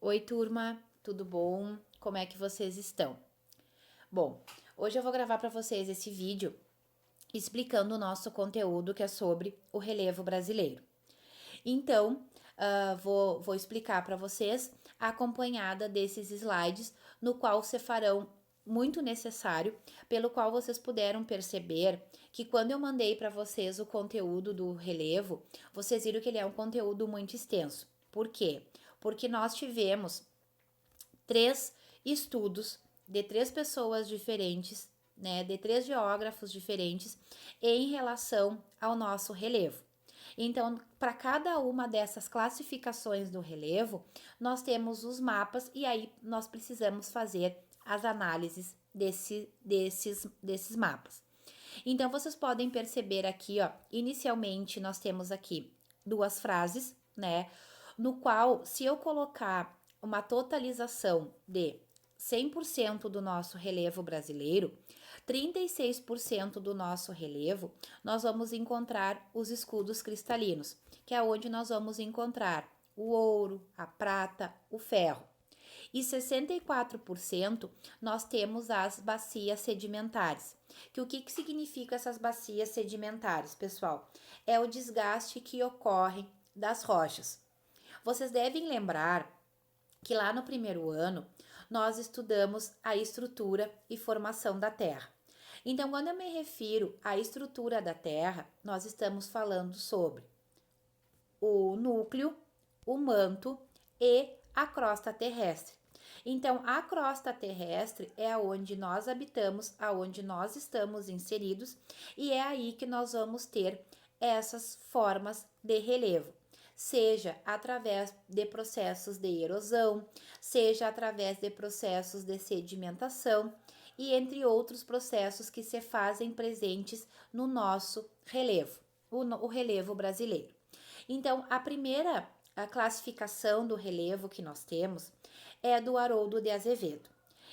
Oi, turma, tudo bom? Como é que vocês estão? Bom, hoje eu vou gravar para vocês esse vídeo explicando o nosso conteúdo que é sobre o relevo brasileiro. Então, vou explicar para vocês acompanhada desses slides, no qual se farão muito necessário, pelo qual vocês puderam perceber que quando eu mandei para vocês o conteúdo do relevo, vocês viram que ele é um conteúdo muito extenso. Por quê? Porque nós tivemos 3 estudos de 3 pessoas diferentes, né, de 3 geógrafos diferentes em relação ao nosso relevo. Então, para cada uma dessas classificações do relevo, nós temos os mapas e aí nós precisamos fazer as análises desses mapas. Então, vocês podem perceber aqui, ó, inicialmente nós temos aqui 2 frases, né, no qual, se eu colocar uma totalização de 100% do nosso relevo brasileiro, 36% do nosso relevo, nós vamos encontrar os escudos cristalinos, que é onde nós vamos encontrar o ouro, a prata, o ferro. E 64% nós temos as bacias sedimentares. Que o que significa essas bacias sedimentares, pessoal? É o desgaste que ocorre das rochas. Vocês devem lembrar que lá no primeiro ano nós estudamos a estrutura e formação da Terra. Então, quando eu me refiro à estrutura da Terra, nós estamos falando sobre o núcleo, o manto e a crosta terrestre. Então, a crosta terrestre é aonde nós habitamos, aonde nós estamos inseridos, e é aí que nós vamos ter essas formas de relevo, seja através de processos de erosão, seja através de processos de sedimentação e entre outros processos que se fazem presentes no nosso relevo, o relevo brasileiro. Então, a classificação do relevo que nós temos é do Haroldo de Azevedo.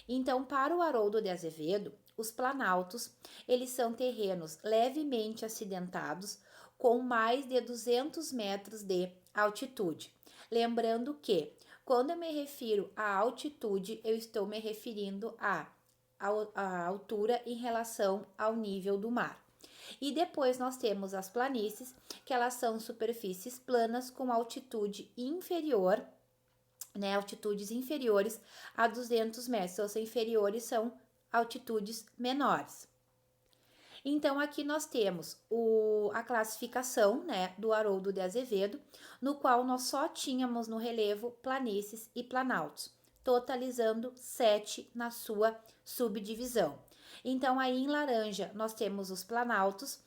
Então, para o Haroldo de Azevedo, os planaltos, eles são terrenos levemente acidentados com mais de 200 metros de altitude. Lembrando que, quando eu me refiro à altitude, eu estou me referindo à altura em relação ao nível do mar. E depois nós temos as planícies, que elas são superfícies planas com altitude inferior, né, altitudes inferiores a 200 metros, ou seja, inferiores são altitudes menores. Então, aqui nós temos a classificação, né, do Haroldo de Azevedo, no qual nós só tínhamos no relevo planícies e planaltos, totalizando 7 na sua subdivisão. Então, aí em laranja nós temos os planaltos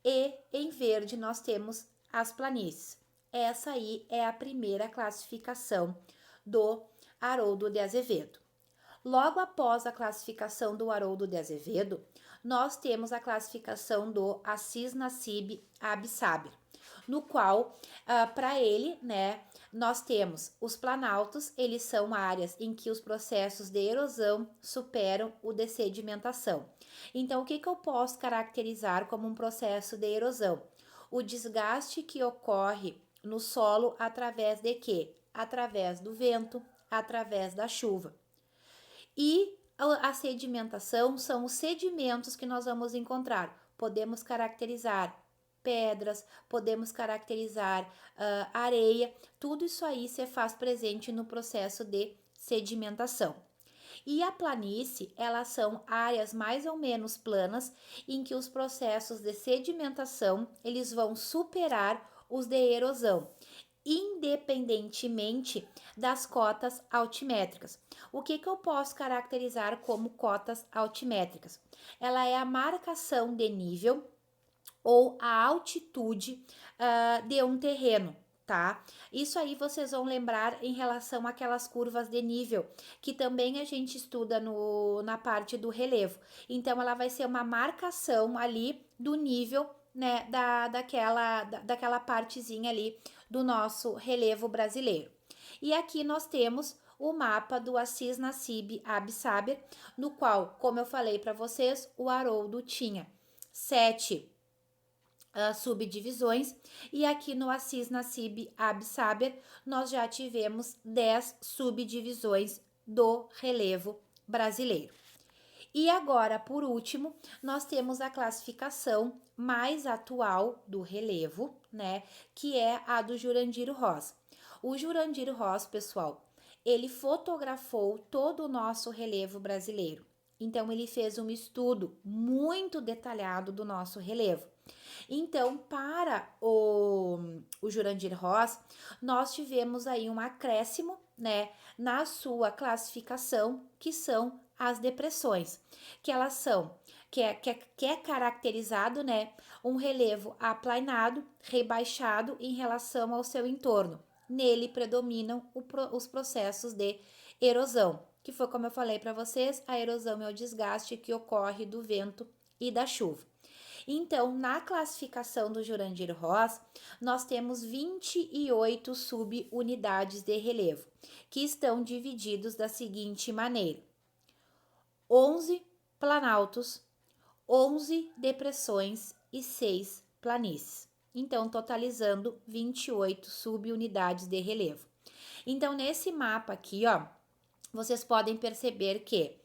e em verde nós temos as planícies. Essa aí é a primeira classificação do Haroldo de Azevedo. Logo após a classificação do Haroldo de Azevedo, nós temos a classificação do Assis Nassib Absaber, no qual, para ele, né, nós temos os planaltos, eles são áreas em que os processos de erosão superam o de sedimentação. Então, o que eu posso caracterizar como um processo de erosão? O desgaste que ocorre no solo através de quê? Através do vento, através da chuva. E a sedimentação são os sedimentos que nós vamos encontrar. Podemos caracterizar pedras, podemos caracterizar areia, tudo isso aí se faz presente no processo de sedimentação. E a planície, elas são áreas mais ou menos planas em que os processos de sedimentação, eles vão superar os de erosão, independentemente das cotas altimétricas. O que eu posso caracterizar como cotas altimétricas? Ela é a marcação de nível ou a altitude de um terreno, tá? Isso aí vocês vão lembrar em relação àquelas curvas de nível, que também a gente estuda na parte do relevo. Então, ela vai ser uma marcação ali do nível, né, daquela partezinha ali do nosso relevo brasileiro. E aqui nós temos o mapa do Assis Nassib Absaber, no qual, como eu falei para vocês, o Haroldo tinha 7 subdivisões, e aqui no Assis Nassib Absaber nós já tivemos 10 subdivisões do relevo brasileiro. E agora, por último, nós temos a classificação mais atual do relevo, né, que é a do Jurandir Ross. O Jurandir Ross, pessoal, ele fotografou todo o nosso relevo brasileiro. Então, ele fez um estudo muito detalhado do nosso relevo. Então, para o Jurandir Ross, nós tivemos aí um acréscimo, né, na sua classificação, que são as depressões, que elas são, que é caracterizado, né, um relevo aplainado, rebaixado em relação ao seu entorno. Nele predominam os processos de erosão, que foi como eu falei para vocês, a erosão é o desgaste que ocorre do vento e da chuva. Então, na classificação do Jurandir Ross, nós temos 28 subunidades de relevo, que estão divididos da seguinte maneira: 11 planaltos, 11 depressões e 6 planícies. Então, totalizando 28 subunidades de relevo. Então, nesse mapa aqui, ó, vocês podem perceber que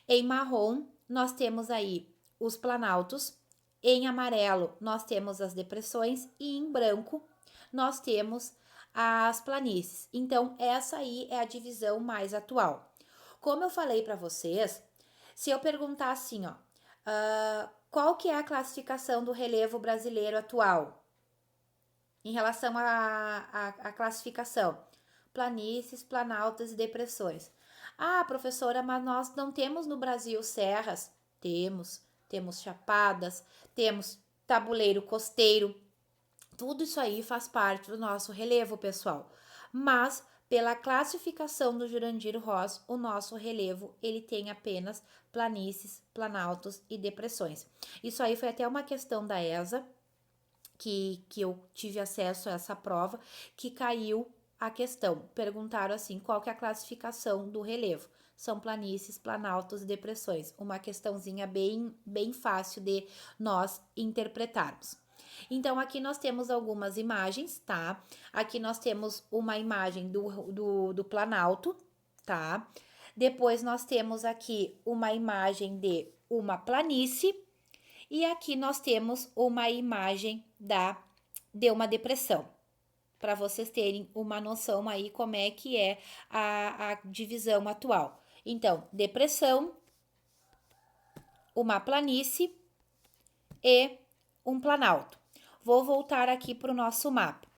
em marrom nós temos aí os planaltos, em amarelo nós temos as depressões e em branco nós temos as planícies. Então, essa aí é a divisão mais atual. Como eu falei para vocês, se eu perguntar assim, ó, qual que é a classificação do relevo brasileiro atual? Em relação à classificação, planícies, planaltos e depressões. Ah, professora, mas nós não temos no Brasil serras? Temos chapadas, temos tabuleiro costeiro. Tudo isso aí faz parte do nosso relevo, pessoal. Mas pela classificação do Jurandir Ross, o nosso relevo ele tem apenas planícies, planaltos e depressões. Isso aí foi até uma questão da ESA, que eu tive acesso a essa prova, que caiu a questão. Perguntaram assim, qual que é a classificação do relevo? São planícies, planaltos e depressões. Uma questãozinha bem fácil de nós interpretarmos. Então, aqui nós temos algumas imagens, tá? Aqui nós temos uma imagem do planalto, tá? Depois nós temos aqui uma imagem de uma planície. E aqui nós temos uma imagem de uma depressão, para vocês terem uma noção aí como é que é a divisão atual. Então, depressão, uma planície e um planalto. Vou voltar aqui para o nosso mapa.